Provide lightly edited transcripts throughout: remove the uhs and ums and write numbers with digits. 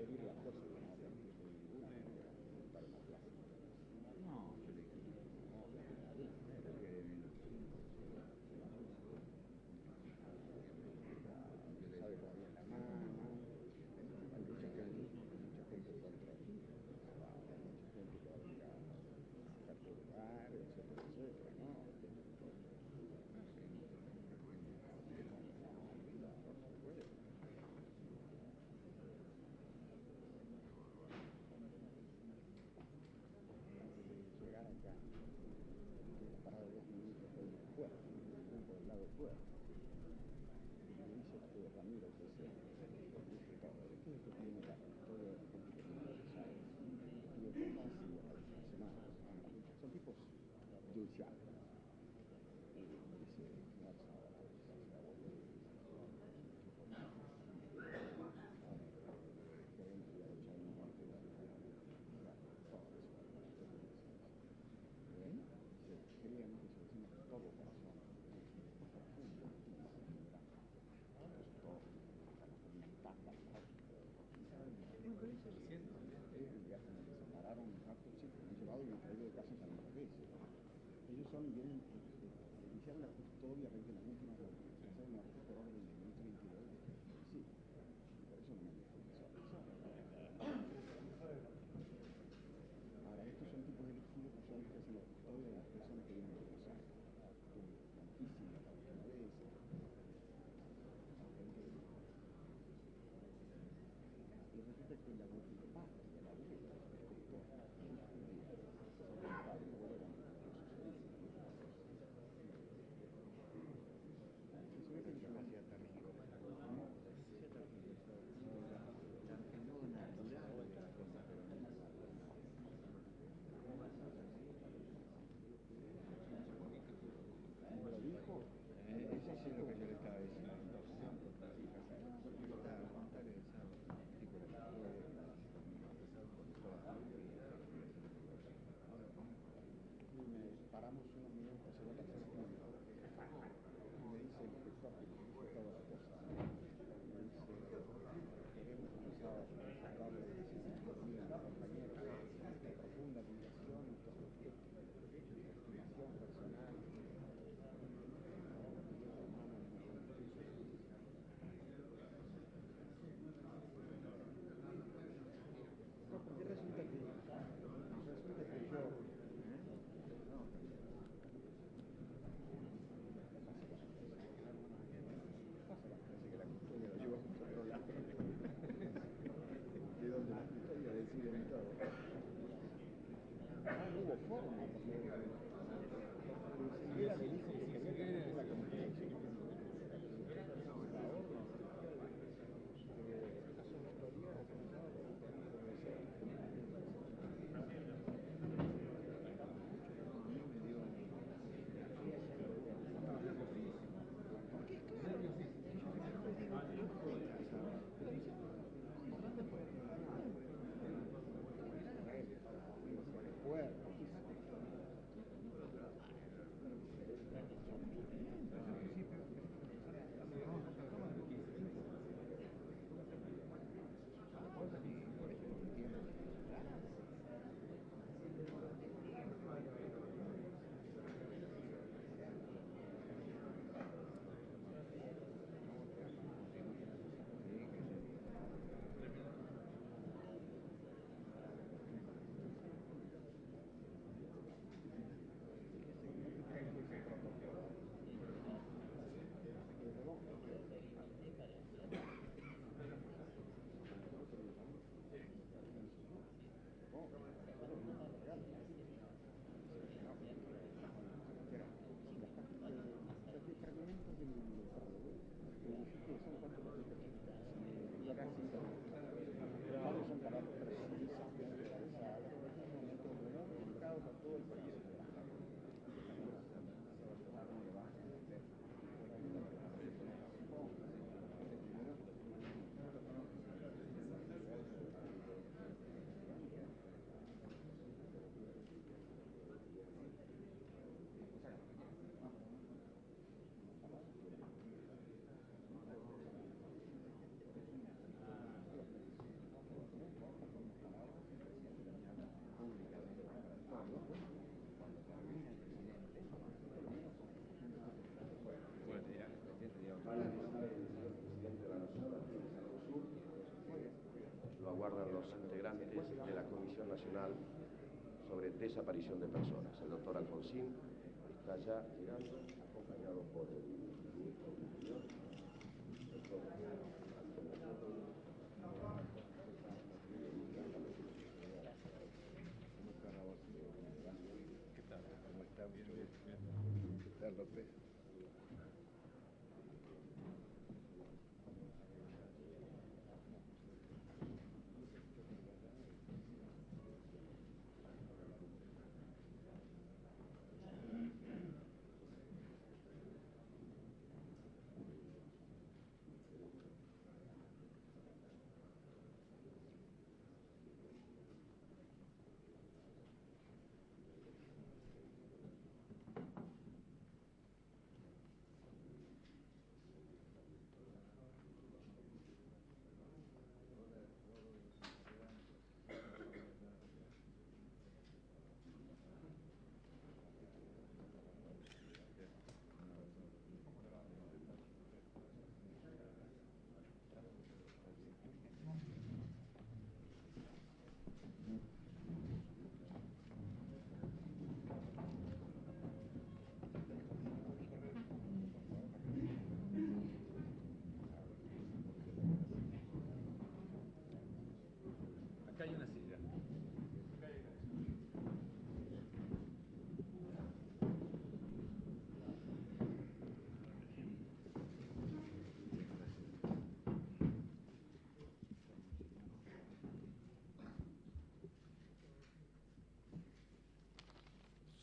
pedir las cosas, no permitir ninguna manera de montar una plaza. No, yo le dije, no, porque yo le Sabe dije, todavía en la mano, hay mucha gente contra ti, hay mucha gente que va a venir a sacarte lugar, etcétera, etcétera, ¿no? No se puede. Llegar acá, la parada de 2 minutos de ir fuerte, por el lado fuerte. Y me dice Ramiro, que es el diputado, ¿qué es lo que tiene la historia de la gente que tiene Buenos Aires? Y yo tantísimo a la semana. Son tipos judiciales. Y me dice, no, creían que se decimos de todo corazón, profundo, todo, la ya como que se pararon un rato, sí, me han llevado y me han traído de casa tantas veces. Ellos son bien, iniciaron la custodia desde la última reunión, una por orden de 1032, sí, por eso no me han dejado solo. Ahora, estos son tipos elegidos que son los que hacen la custodia de las personas que vienen de Buenos Aires. Tantísimas la última vez. Y resulta que la patria, la abuela, yo me hacía terrible. No, natural de la cosa, pero me lo dijo. eso sí es lo que yo le estaba diciendo. Yo estaba contando esa tipo de Lo aguardan los integrantes de la Comisión Nacional sobre Desaparición de Personas. El doctor Alfonsín está ya llegando, acompañado por el ministro del Interior. ¿Qué tal? ¿Cómo está? Bien, bien. ¿Qué tal, López? Acá hay una silla.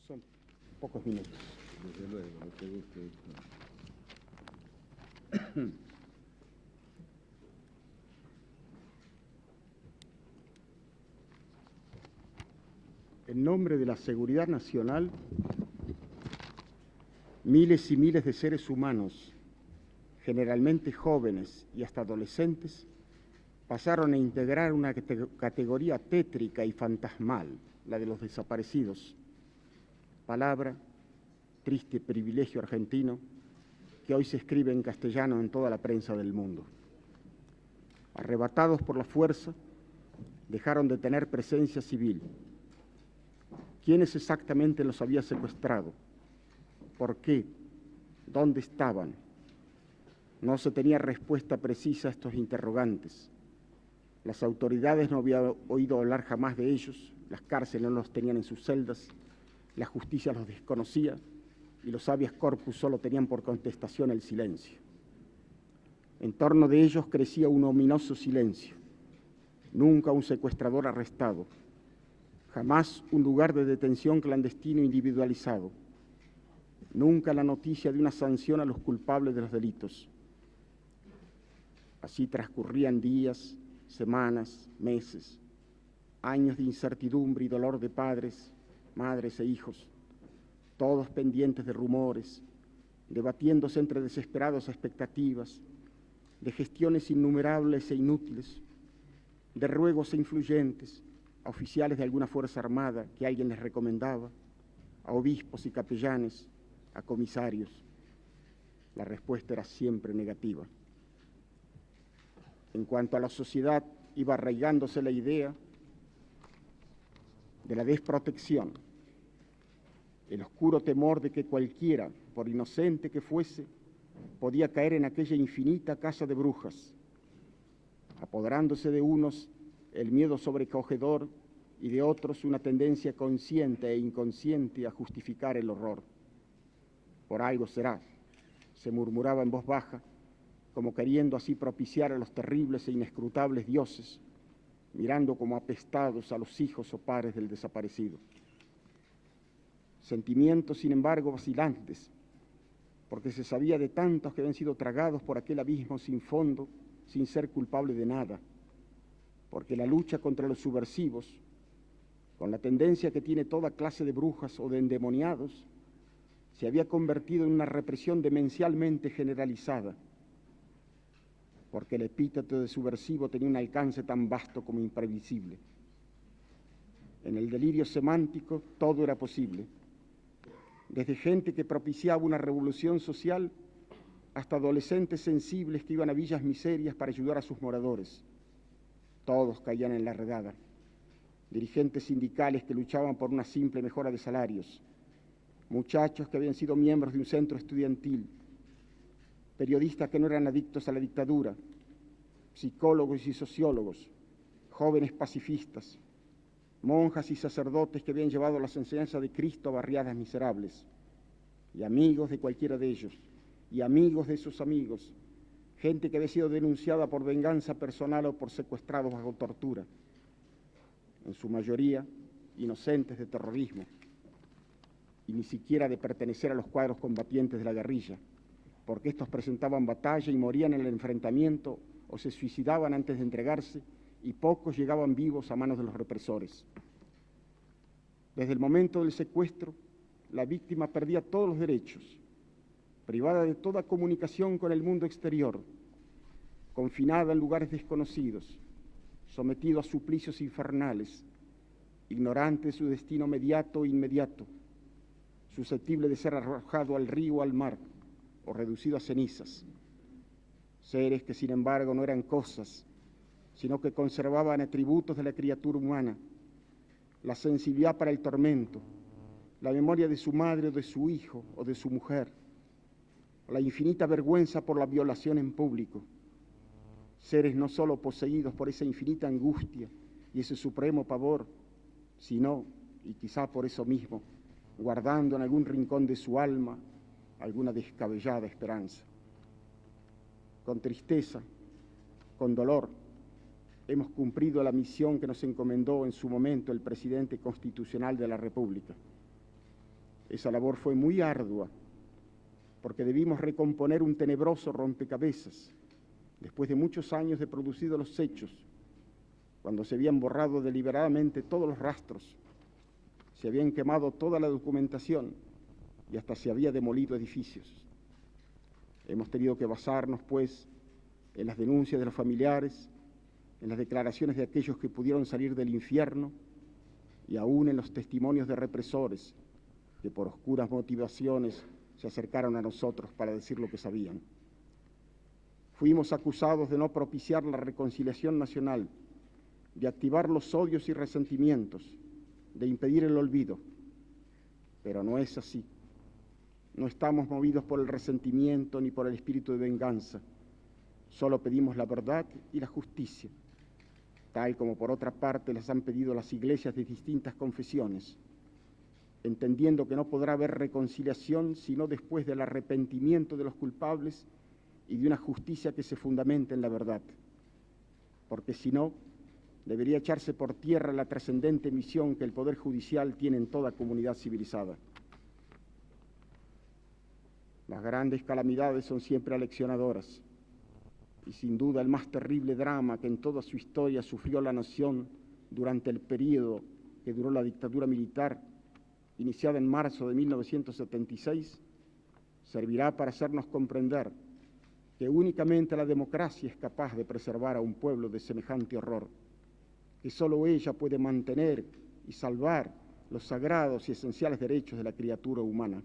Son pocos minutos. Desde luego, lo que guste. En nombre de la seguridad nacional, miles y miles de seres humanos, generalmente jóvenes y hasta adolescentes, pasaron a integrar una categoría tétrica y fantasmal, la de los desaparecidos. Palabra, triste privilegio argentino, que hoy se escribe en castellano en toda la prensa del mundo. Arrebatados por la fuerza, dejaron de tener presencia civil. ¿Quiénes exactamente los había secuestrado? ¿Por qué? ¿Dónde estaban? No se tenía respuesta precisa a estos interrogantes. Las autoridades no habían oído hablar jamás de ellos, las cárceles no los tenían en sus celdas, la justicia los desconocía y los habeas corpus solo tenían por contestación el silencio. En torno de ellos crecía un ominoso silencio. Nunca un secuestrador arrestado, jamás un lugar de detención clandestino individualizado, nunca la noticia de una sanción a los culpables de los delitos. Así transcurrían días, semanas, meses, años de incertidumbre y dolor de padres, madres e hijos, todos pendientes de rumores, debatiéndose entre desesperadas expectativas, de gestiones innumerables e inútiles, de ruegos e influyentes, a oficiales de alguna fuerza armada que alguien les recomendaba, a obispos y capellanes, a comisarios. La respuesta era siempre negativa. En cuanto a la sociedad, iba arraigándose la idea de la desprotección, el oscuro temor de que cualquiera, por inocente que fuese, podía caer en aquella infinita casa de brujas, apoderándose de unos el miedo sobrecogedor y de otros una tendencia consciente e inconsciente a justificar el horror. Por algo será, se murmuraba en voz baja, como queriendo así propiciar a los terribles e inescrutables dioses, mirando como apestados a los hijos o padres del desaparecido. Sentimientos, sin embargo, vacilantes, porque se sabía de tantos que habían sido tragados por aquel abismo sin fondo, sin ser culpable de nada, porque la lucha contra los subversivos, con la tendencia que tiene toda clase de brujas o de endemoniados, se había convertido en una represión demencialmente generalizada, porque el epíteto de subversivo tenía un alcance tan vasto como imprevisible. En el delirio semántico todo era posible, desde gente que propiciaba una revolución social hasta adolescentes sensibles que iban a villas miserias para ayudar a sus moradores. Todos caían en la redada. Dirigentes sindicales que luchaban por una simple mejora de salarios, muchachos que habían sido miembros de un centro estudiantil, periodistas que no eran adictos a la dictadura, psicólogos y sociólogos, jóvenes pacifistas, monjas y sacerdotes que habían llevado las enseñanzas de Cristo a barriadas miserables, y amigos de cualquiera de ellos, y amigos de sus amigos, gente que había sido denunciada por venganza personal o por secuestrados bajo tortura, en su mayoría inocentes de terrorismo, y ni siquiera de pertenecer a los cuadros combatientes de la guerrilla, porque estos presentaban batalla y morían en el enfrentamiento o se suicidaban antes de entregarse, y pocos llegaban vivos a manos de los represores. Desde el momento del secuestro, la víctima perdía todos los derechos, privada de toda comunicación con el mundo exterior, confinada en lugares desconocidos, sometido a suplicios infernales, ignorante de su destino mediato e inmediato, susceptible de ser arrojado al río o al mar, o reducido a cenizas. Seres que, sin embargo, no eran cosas, sino que conservaban atributos de la criatura humana, la sensibilidad para el tormento, la memoria de su madre o de su hijo o de su mujer, la infinita vergüenza por la violación en público. Seres no solo poseídos por esa infinita angustia y ese supremo pavor, sino, y quizá por eso mismo, guardando en algún rincón de su alma alguna descabellada esperanza. Con tristeza, con dolor, hemos cumplido la misión que nos encomendó en su momento el presidente constitucional de la República. Esa labor fue muy ardua, porque debimos recomponer un tenebroso rompecabezas, después de muchos años de producidos los hechos, cuando se habían borrado deliberadamente todos los rastros, se habían quemado toda la documentación y hasta se había demolido edificios. Hemos tenido que basarnos, pues, en las denuncias de los familiares, en las declaraciones de aquellos que pudieron salir del infierno y aún en los testimonios de represores que por oscuras motivaciones se acercaron a nosotros para decir lo que sabían. Fuimos acusados de no propiciar la reconciliación nacional, de activar los odios y resentimientos, de impedir el olvido. Pero no es así. No estamos movidos por el resentimiento ni por el espíritu de venganza. Solo pedimos la verdad y la justicia, tal como por otra parte las han pedido las iglesias de distintas confesiones, entendiendo que no podrá haber reconciliación sino después del arrepentimiento de los culpables y de una justicia que se fundamente en la verdad, porque si no, debería echarse por tierra la trascendente misión que el Poder Judicial tiene en toda comunidad civilizada. Las grandes calamidades son siempre aleccionadoras, y sin duda el más terrible drama que en toda su historia sufrió la nación durante el período que duró la dictadura militar, iniciada en marzo de 1976, servirá para hacernos comprender que únicamente la democracia es capaz de preservar a un pueblo de semejante horror, que solo ella puede mantener y salvar los sagrados y esenciales derechos de la criatura humana.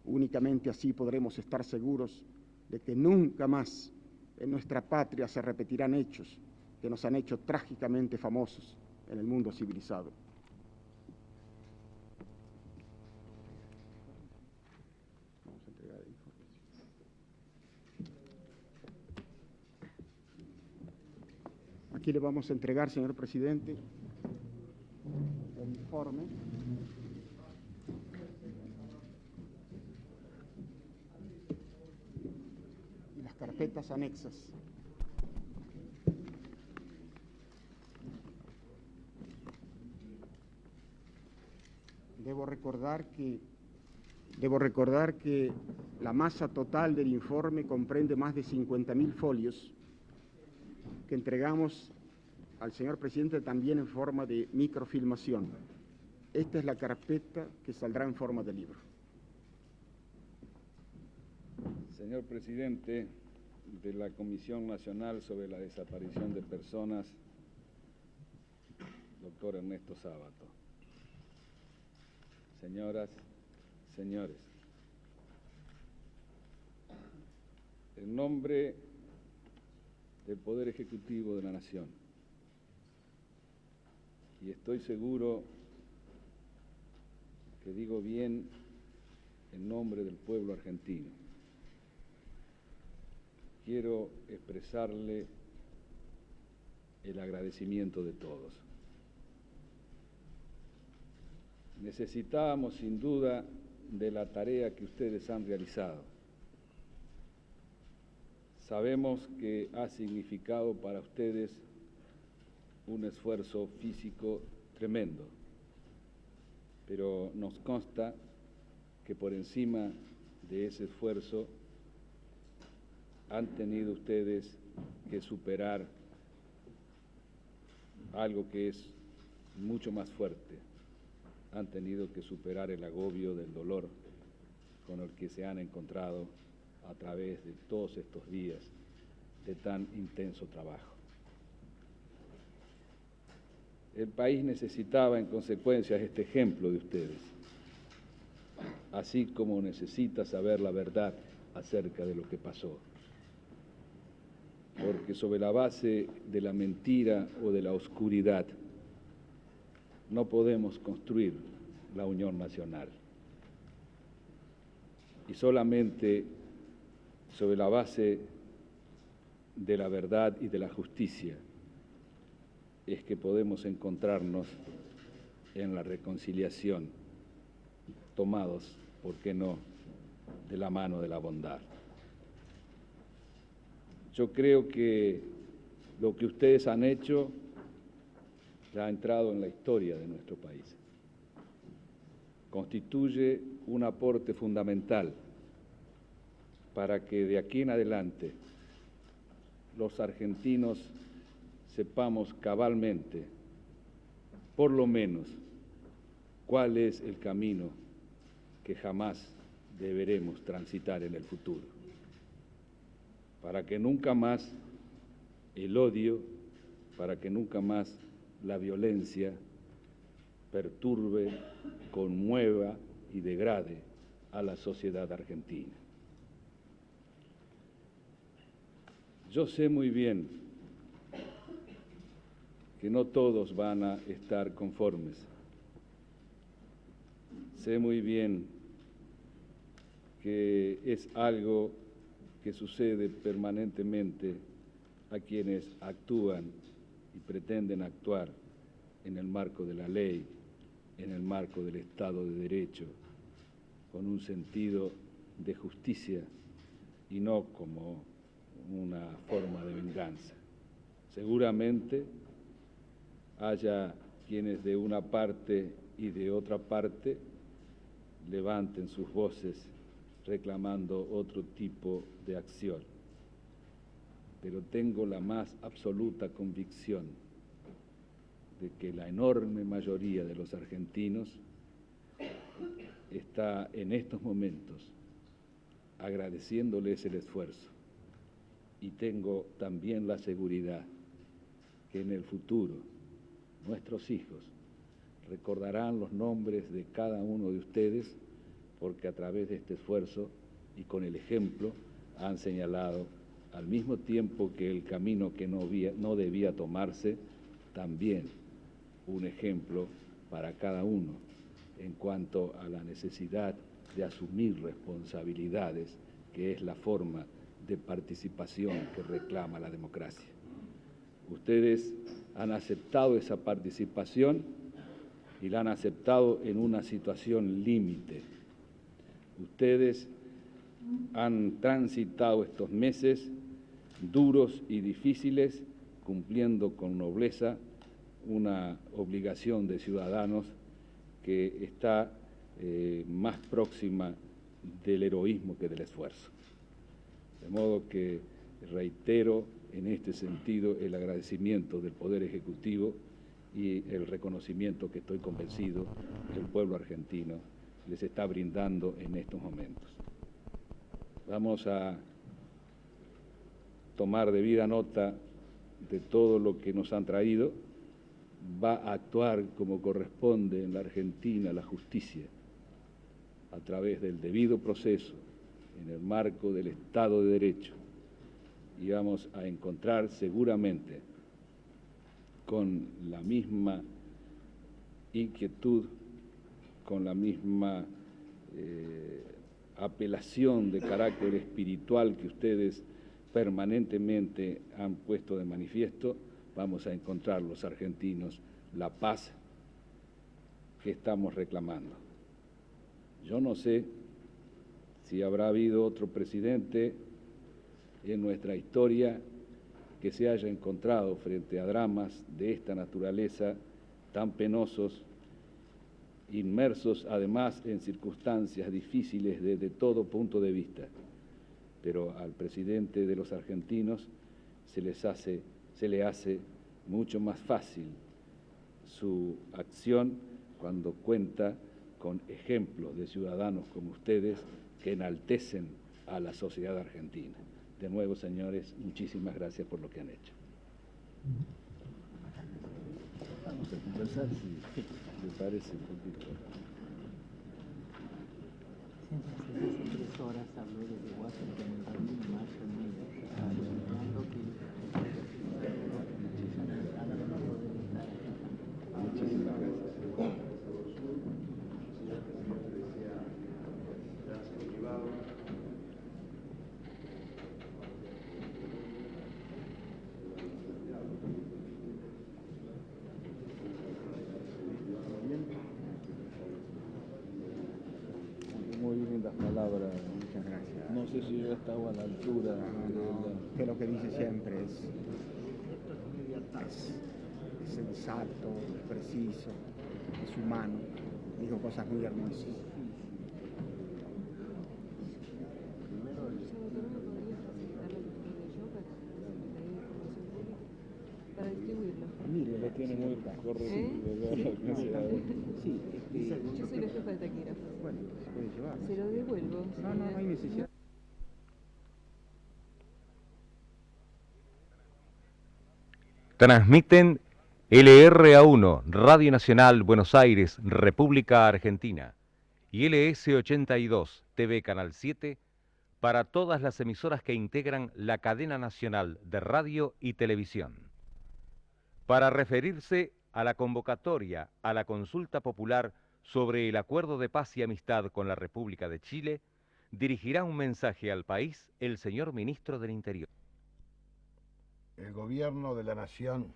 Únicamente así podremos estar seguros de que nunca más en nuestra patria se repetirán hechos que nos han hecho trágicamente famosos en el mundo civilizado. Vamos a entregar el informe. Aquí le vamos a entregar, señor presidente, el informe. Y las carpetas anexas. Debo recordar que la masa total del informe comprende más de 50.000 folios que entregamos al señor presidente también en forma de microfilmación. Esta es la carpeta que saldrá en forma de libro. Señor presidente de la Comisión Nacional sobre la Desaparición de Personas, doctor Ernesto Sábato. Señoras, señores, En nombre del Poder Ejecutivo de la Nación, y estoy seguro que digo bien en nombre del pueblo argentino, quiero expresarle el agradecimiento de todos. Necesitábamos sin duda de la tarea que ustedes han realizado. Sabemos que ha significado para ustedes un esfuerzo físico tremendo, pero nos consta que por encima de ese esfuerzo han tenido ustedes que superar algo que es mucho más fuerte. Han tenido que superar el agobio del dolor con el que se han encontrado a través de todos estos días de tan intenso trabajo. El país necesitaba en consecuencia este ejemplo de ustedes, así como necesita saber la verdad acerca de lo que pasó. Porque sobre la base de la mentira o de la oscuridad no podemos construir la unión nacional. Y solamente sobre la base de la verdad y de la justicia es que podemos encontrarnos en la reconciliación, tomados, ¿por qué no?, de la mano de la bondad. Yo creo que lo que ustedes han hecho ya ha entrado en la historia de nuestro país. Constituye un aporte fundamental para que de aquí en adelante los argentinos sepamos cabalmente, por lo menos, cuál es el camino que jamás deberemos transitar en el futuro, para que nunca más el odio, para que nunca más la violencia perturbe, conmueva y degrade a la sociedad argentina. Yo sé muy bien que no todos van a estar conformes. Sé muy bien que es algo que sucede permanentemente a quienes actúan y pretenden actuar en el marco de la ley, en el marco del Estado de Derecho, con un sentido de justicia y no como una forma de venganza. Seguramente haya quienes de una parte y de otra parte levanten sus voces reclamando otro tipo de acción. Pero tengo la más absoluta convicción de que la enorme mayoría de los argentinos está en estos momentos agradeciéndoles el esfuerzo. Y tengo también la seguridad que en el futuro nuestros hijos recordarán los nombres de cada uno de ustedes, porque a través de este esfuerzo y con el ejemplo han señalado, al mismo tiempo que el camino que no debía tomarse, también un ejemplo para cada uno en cuanto a la necesidad de asumir responsabilidades, que es la forma de participación que reclama la democracia. Ustedes han aceptado esa participación y la han aceptado en una situación límite. Ustedes han transitado estos meses duros y difíciles, cumpliendo con nobleza una obligación de ciudadanos que está más próxima del heroísmo que del esfuerzo. De modo que reitero en este sentido el agradecimiento del Poder Ejecutivo y el reconocimiento que estoy convencido que el pueblo argentino les está brindando en estos momentos. Vamos a tomar debida nota de todo lo que nos han traído. Va a actuar como corresponde en la Argentina la justicia, a través del debido proceso, en el marco del Estado de Derecho, íbamos a encontrar seguramente con la misma inquietud, con la misma apelación de carácter espiritual que ustedes permanentemente han puesto de manifiesto, vamos a encontrar los argentinos la paz que estamos reclamando. Yo no sé si habrá habido otro presidente en nuestra historia que se haya encontrado frente a dramas de esta naturaleza tan penosos, inmersos además en circunstancias difíciles desde todo punto de vista. Pero al presidente de los argentinos se le hace mucho más fácil su acción cuando cuenta con ejemplos de ciudadanos como ustedes que enaltecen a la sociedad argentina. De nuevo, señores, muchísimas gracias por lo que han hecho. Vamos a conversar, si les parece un poquito. Hace 3 horas habló desde Washington en Berlín, Marshall Miller, anunciando que Muchísimas gracias. Muy lindas palabras. Muchas gracias. No sé si yo estaba a la altura Que lo que dice siempre es sensato, es preciso, es humano. Dijo cosas muy hermosas. Para distribuirlo. Mire, lo tiene muy correcto. Sí, Yo soy la jefa de taquígrafo. bueno, se puede llevar. Se lo devuelvo. No hay necesidad. Transmiten LRA1, Radio Nacional Buenos Aires, República Argentina, y LS82, TV Canal 7, para todas las emisoras que integran la cadena nacional de radio y televisión. Para referirse a la convocatoria a la consulta popular sobre el acuerdo de paz y amistad con la República de Chile, dirigirá un mensaje al país el señor Ministro del Interior. El gobierno de la Nación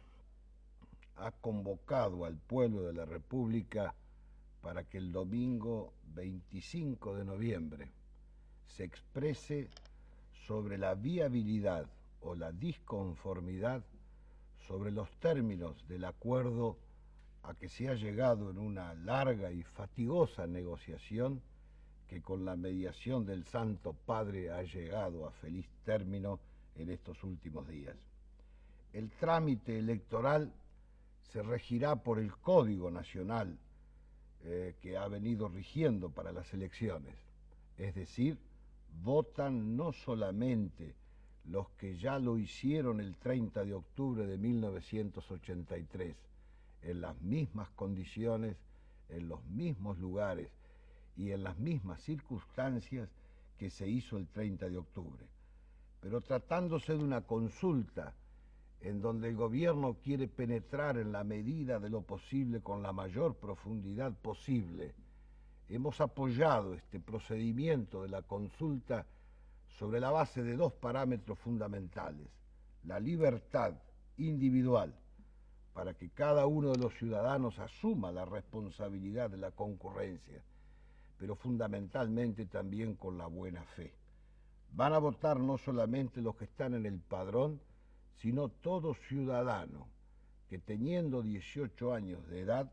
ha convocado al pueblo de la República para que el domingo 25 de noviembre se exprese sobre la viabilidad o la disconformidad sobre los términos del acuerdo a que se ha llegado en una larga y fatigosa negociación que con la mediación del Santo Padre ha llegado a feliz término en estos últimos días. El trámite electoral se regirá por el Código Nacional que ha venido rigiendo para las elecciones, es decir, votan no solamente los que ya lo hicieron el 30 de octubre de 1983, en las mismas condiciones, en los mismos lugares y en las mismas circunstancias que se hizo el 30 de octubre. Pero tratándose de una consulta en donde el gobierno quiere penetrar en la medida de lo posible con la mayor profundidad posible, hemos apoyado este procedimiento de la consulta sobre la base de 2 parámetros fundamentales: la libertad individual, para que cada uno de los ciudadanos asuma la responsabilidad de la concurrencia, pero fundamentalmente también con la buena fe. Van a votar no solamente los que están en el padrón, sino todo ciudadano que teniendo 18 años de edad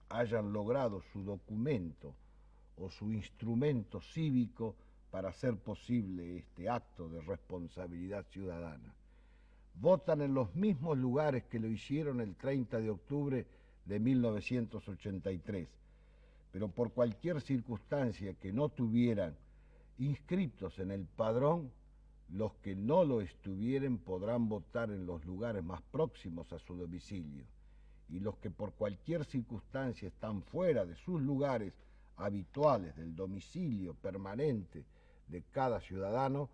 hayan logrado su documento o su instrumento cívico para hacer posible este acto de responsabilidad ciudadana. Votan en los mismos lugares que lo hicieron el 30 de octubre de 1983, pero por cualquier circunstancia que no tuvieran inscritos en el padrón, los que no lo estuvieren podrán votar en los lugares más próximos a su domicilio, y los que por cualquier circunstancia están fuera de sus lugares habituales, del domicilio permanente de cada ciudadano,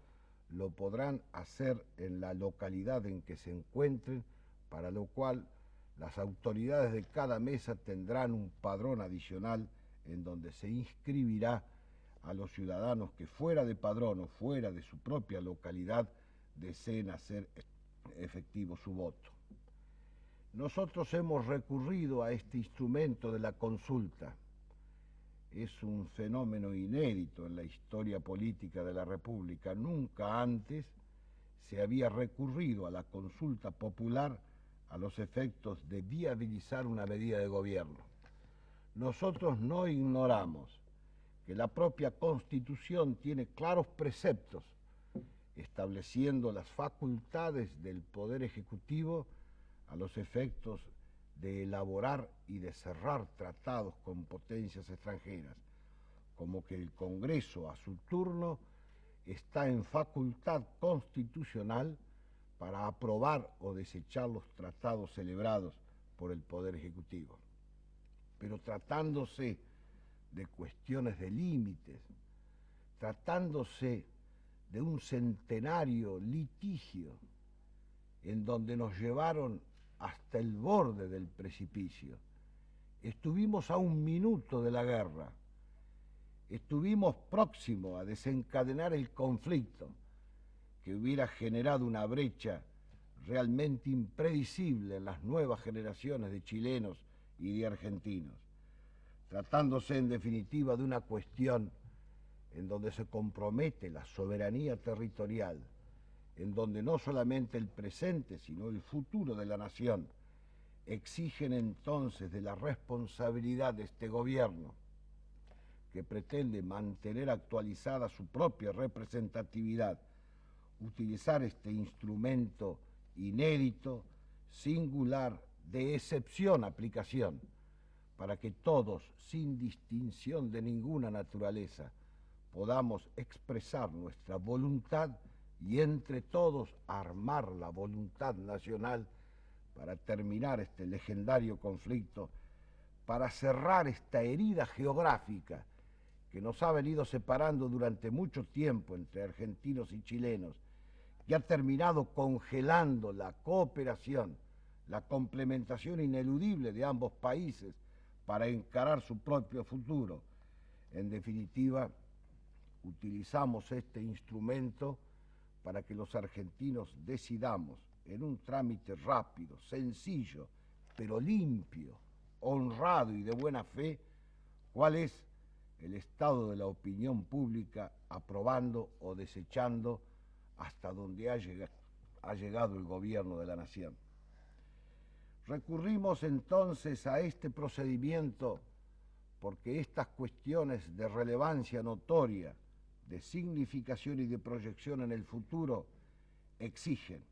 lo podrán hacer en la localidad en que se encuentren, para lo cual las autoridades de cada mesa tendrán un padrón adicional en donde se inscribirá a los ciudadanos que fuera de padrón o fuera de su propia localidad deseen hacer efectivo su voto. Nosotros hemos recurrido a este instrumento de la consulta. Es un fenómeno inédito en la historia política de la República. Nunca antes se había recurrido a la consulta popular a los efectos de viabilizar una medida de gobierno. Nosotros no ignoramos que la propia Constitución tiene claros preceptos estableciendo las facultades del Poder Ejecutivo a los efectos de elaborar y de cerrar tratados con potencias extranjeras, como que el Congreso a su turno está en facultad constitucional para aprobar o desechar los tratados celebrados por el Poder Ejecutivo. Pero tratándose de cuestiones de límites, tratándose de un centenario litigio en donde nos llevaron hasta el borde del precipicio, estuvimos a un minuto de la guerra, estuvimos próximos a desencadenar el conflicto que hubiera generado una brecha realmente impredecible en las nuevas generaciones de chilenos y de argentinos, tratándose en definitiva de una cuestión en donde se compromete la soberanía territorial, en donde no solamente el presente, sino el futuro de la nación exigen entonces de la responsabilidad de este gobierno, que pretende mantener actualizada su propia representatividad, utilizar este instrumento inédito, singular, de excepción aplicación, para que todos, sin distinción de ninguna naturaleza, podamos expresar nuestra voluntad y entre todos armar la voluntad nacional para terminar este legendario conflicto, para cerrar esta herida geográfica que nos ha venido separando durante mucho tiempo entre argentinos y chilenos, que ha terminado congelando la cooperación, la complementación ineludible de ambos países para encarar su propio futuro. En definitiva, utilizamos este instrumento para que los argentinos decidamos en un trámite rápido, sencillo, pero limpio, honrado y de buena fe, cuál es el estado de la opinión pública, aprobando o desechando hasta donde ha llegado el gobierno de la nación. Recurrimos entonces a este procedimiento porque estas cuestiones de relevancia notoria, de significación y de proyección en el futuro exigen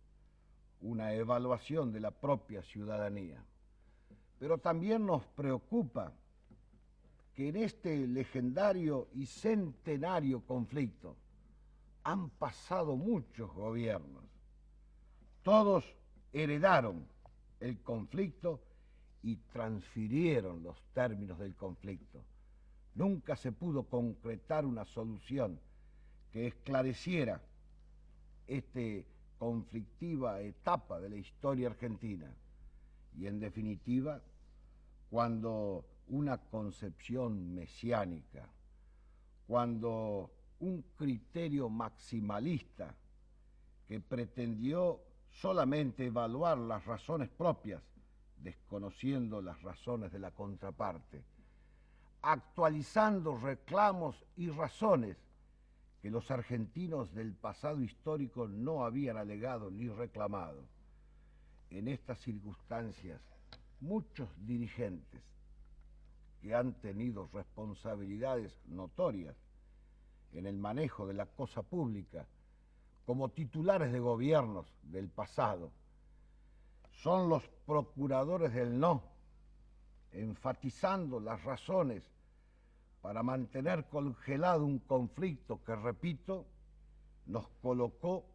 una evaluación de la propia ciudadanía. Pero también nos preocupa que en este legendario y centenario conflicto han pasado muchos gobiernos. Todos heredaron el conflicto y transfirieron los términos del conflicto. Nunca se pudo concretar una solución que esclareciera esta conflictiva etapa de la historia argentina. Y en definitiva, cuando una concepción mesiánica, cuando un criterio maximalista que pretendió solamente evaluar las razones propias, desconociendo las razones de la contraparte, actualizando reclamos y razones que los argentinos del pasado histórico no habían alegado ni reclamado. En estas circunstancias, muchos dirigentes que han tenido responsabilidades notorias en el manejo de la cosa pública, como titulares de gobiernos del pasado, son los procuradores del no, enfatizando las razones para mantener congelado un conflicto que, repito, nos colocó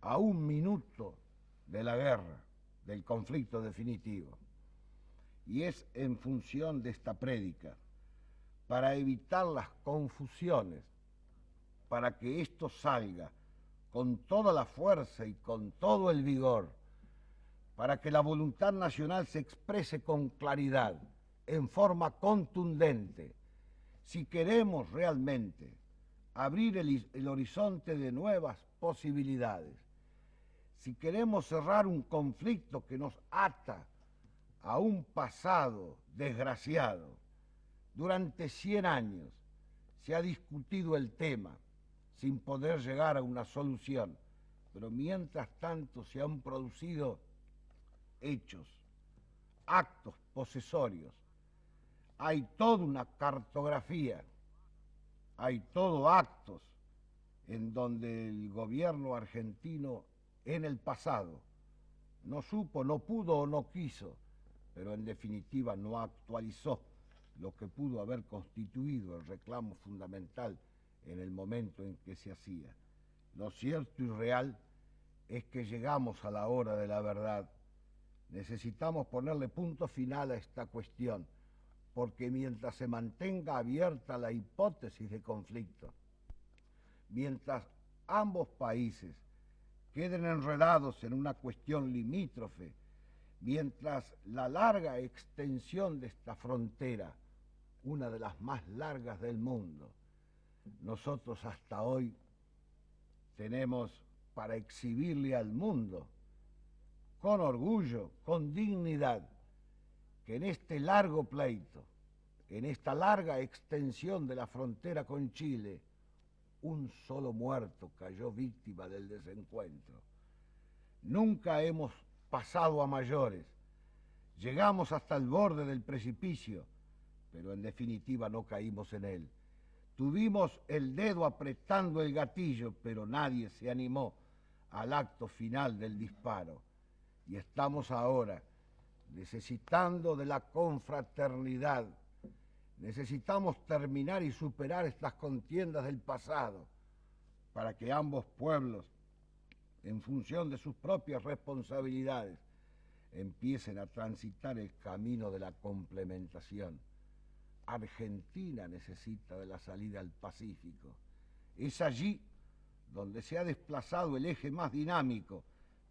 a un minuto de la guerra, del conflicto definitivo. Y es en función de esta prédica, para evitar las confusiones, para que esto salga con toda la fuerza y con todo el vigor, para que la voluntad nacional se exprese con claridad, en forma contundente, si queremos realmente abrir el horizonte de nuevas posibilidades, si queremos cerrar un conflicto que nos ata a un pasado desgraciado. Durante 100 años se ha discutido el tema sin poder llegar a una solución, pero mientras tanto se han producido hechos, actos posesorios. Hay toda una cartografía, hay todo actos en donde el gobierno argentino en el pasado no supo, no pudo o no quiso, pero en definitiva no actualizó lo que pudo haber constituido el reclamo fundamental en el momento en que se hacía. Lo cierto y real es que llegamos a la hora de la verdad. Necesitamos ponerle punto final a esta cuestión, porque mientras se mantenga abierta la hipótesis de conflicto, mientras ambos países queden enredados en una cuestión limítrofe, mientras la larga extensión de esta frontera, una de las más largas del mundo, nosotros hasta hoy tenemos para exhibirle al mundo, con orgullo, con dignidad, que en este largo pleito, en esta larga extensión de la frontera con Chile, un solo muerto cayó víctima del desencuentro. Nunca hemos pasado a mayores, llegamos hasta el borde del precipicio, pero en definitiva no caímos en él. Tuvimos el dedo apretando el gatillo, pero nadie se animó al acto final del disparo. Y estamos ahora necesitando de la confraternidad. Necesitamos terminar y superar estas contiendas del pasado para que ambos pueblos, en función de sus propias responsabilidades, empiecen a transitar el camino de la complementación. Argentina necesita de la salida al Pacífico. Es allí donde se ha desplazado el eje más dinámico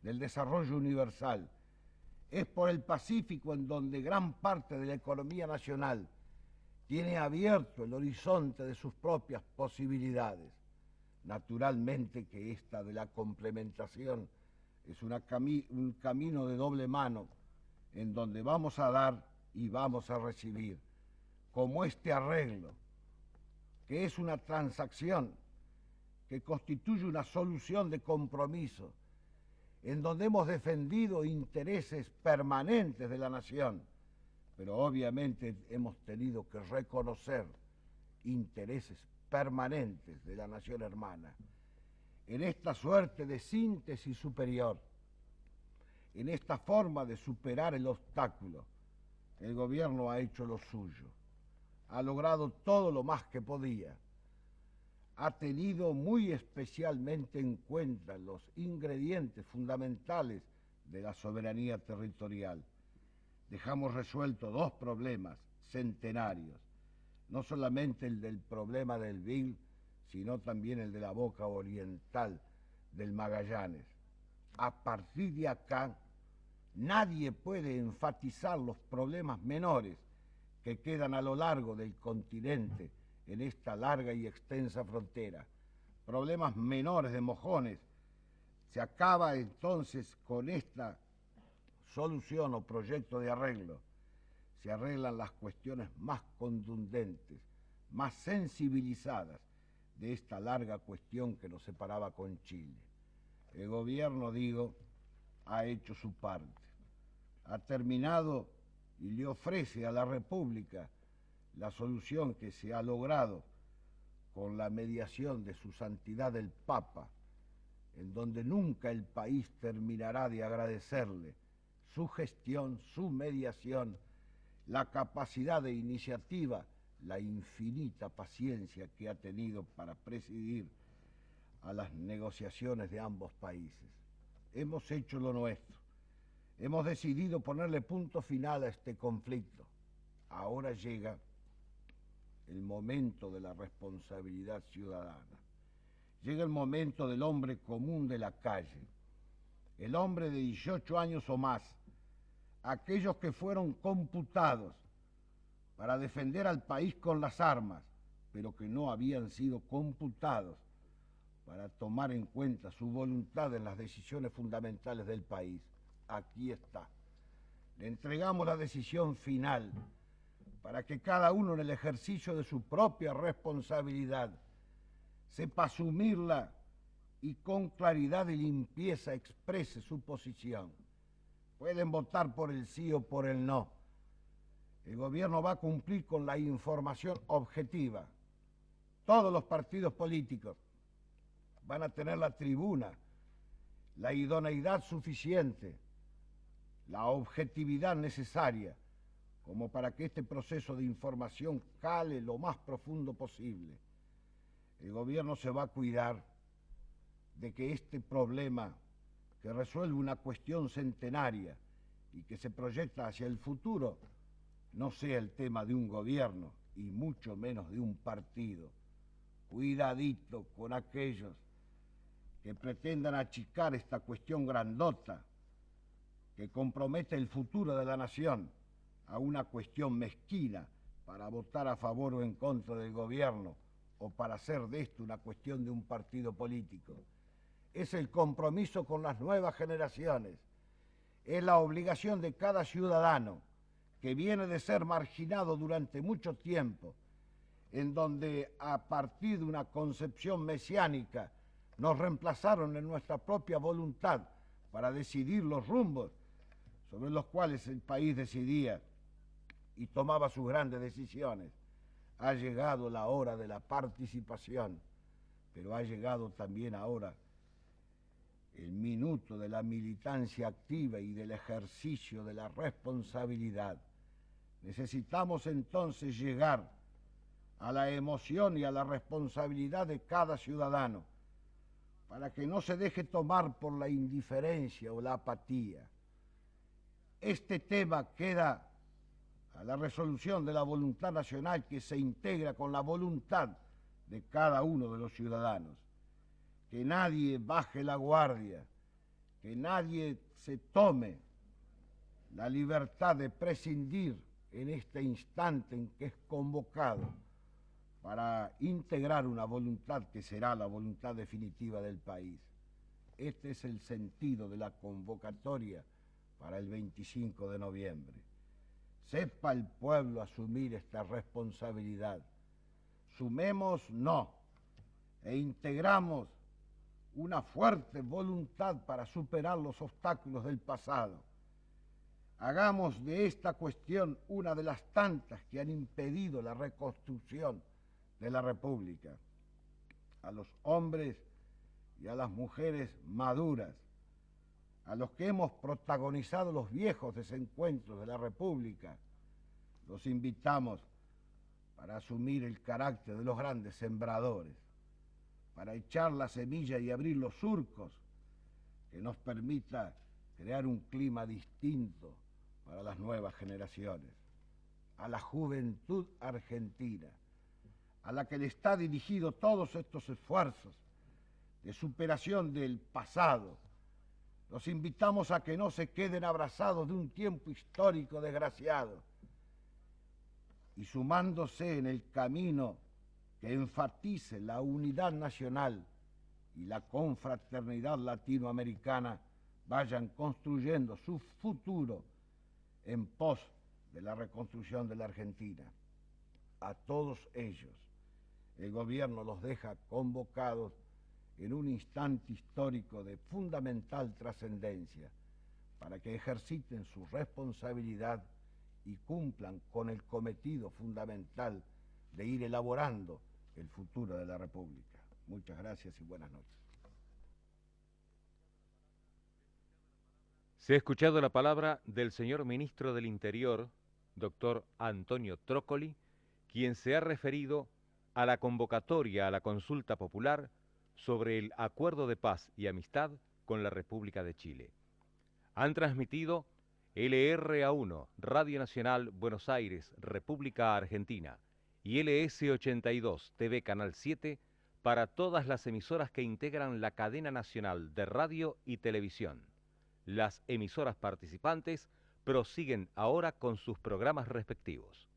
del desarrollo universal. Es por el Pacífico en donde gran parte de la economía nacional tiene abierto el horizonte de sus propias posibilidades. Naturalmente que esta de la complementación es un camino de doble mano en donde vamos a dar y vamos a recibir, como este arreglo, que es una transacción, que constituye una solución de compromiso, en donde hemos defendido intereses permanentes de la nación, pero obviamente hemos tenido que reconocer intereses permanentes de la nación hermana. En esta suerte de síntesis superior, en esta forma de superar el obstáculo, el gobierno ha hecho lo suyo, ha logrado todo lo más que podía, ha tenido muy especialmente en cuenta los ingredientes fundamentales de la soberanía territorial. Dejamos resueltos dos problemas centenarios, no solamente el del problema del Vil, sino también el de la boca oriental del Magallanes. A partir de acá, nadie puede enfatizar los problemas menores que quedan a lo largo del continente en esta larga y extensa frontera. Problemas menores de mojones. Se acaba entonces con esta solución o proyecto de arreglo. Se arreglan las cuestiones más contundentes, más sensibilizadas de esta larga cuestión que nos separaba con Chile. El gobierno, digo, ha hecho su parte. Ha terminado y le ofrece a la República la solución que se ha logrado con la mediación de su santidad el Papa, en donde nunca el país terminará de agradecerle su gestión, su mediación, la capacidad de iniciativa, la infinita paciencia que ha tenido para presidir a las negociaciones de ambos países. Hemos hecho lo nuestro. Hemos decidido ponerle punto final a este conflicto. Ahora llega el momento de la responsabilidad ciudadana. llega el momento del hombre común de la calle, el hombre de 18 años o más, aquellos que fueron computados para defender al país con las armas, pero que no habían sido computados para tomar en cuenta su voluntad en las decisiones fundamentales del país. Aquí está. Le entregamos la decisión final para que cada uno en el ejercicio de su propia responsabilidad sepa asumirla y con claridad y limpieza exprese su posición. Pueden votar por el sí o por el no. El gobierno va a cumplir con la información objetiva. Todos los partidos políticos van a tener la tribuna, la idoneidad suficiente, la objetividad necesaria como para que este proceso de información cale lo más profundo posible. El gobierno se va a cuidar de que este problema, que resuelve una cuestión centenaria y que se proyecta hacia el futuro, no sea el tema de un gobierno y mucho menos de un partido. Cuidadito con aquellos que pretendan achicar esta cuestión grandota que compromete el futuro de la nación a una cuestión mezquina para votar a favor o en contra del gobierno o para hacer de esto una cuestión de un partido político. Es el compromiso con las nuevas generaciones, es la obligación de cada ciudadano que viene de ser marginado durante mucho tiempo, en donde a partir de una concepción mesiánica nos reemplazaron en nuestra propia voluntad para decidir los rumbos sobre los cuales el país decidía y tomaba sus grandes decisiones. Ha llegado la hora de la participación, pero ha llegado también ahora el minuto de la militancia activa y del ejercicio de la responsabilidad. Necesitamos entonces llegar a la emoción y a la responsabilidad de cada ciudadano, para que no se deje tomar por la indiferencia o la apatía. Este tema queda a la resolución de la voluntad nacional que se integra con la voluntad de cada uno de los ciudadanos. Que nadie baje la guardia, que nadie se tome la libertad de prescindir en este instante en que es convocado para integrar una voluntad que será la voluntad definitiva del país. Este es el sentido de la convocatoria para el 25 de noviembre. Sepa el pueblo asumir esta responsabilidad. Sumemos no e integramos una fuerte voluntad para superar los obstáculos del pasado. Hagamos de esta cuestión una de las tantas que han impedido la reconstrucción de la República. A los hombres y a las mujeres maduras, a los que hemos protagonizado los viejos desencuentros de la República, los invitamos para asumir el carácter de los grandes sembradores, para echar la semilla y abrir los surcos que nos permita crear un clima distinto para las nuevas generaciones. A la juventud argentina, a la que le está dirigido todos estos esfuerzos de superación del pasado, los invitamos a que no se queden abrazados de un tiempo histórico desgraciado y sumándose en el camino que enfatice la unidad nacional y la confraternidad latinoamericana, vayan construyendo su futuro en pos de la reconstrucción de la Argentina. A todos ellos, el gobierno los deja convocados en un instante histórico de fundamental trascendencia para que ejerciten su responsabilidad y cumplan con el cometido fundamental de ir elaborando el futuro de la República. Muchas gracias y buenas noches. Se ha escuchado la palabra del señor Ministro del Interior, doctor Antonio Trócoli, quien se ha referido a la convocatoria a la consulta popular sobre el acuerdo de paz y amistad con la República de Chile. Han transmitido LRA1, Radio Nacional Buenos Aires, República Argentina, y LS82, TV Canal 7, para todas las emisoras que integran la cadena nacional de radio y televisión. Las emisoras participantes prosiguen ahora con sus programas respectivos.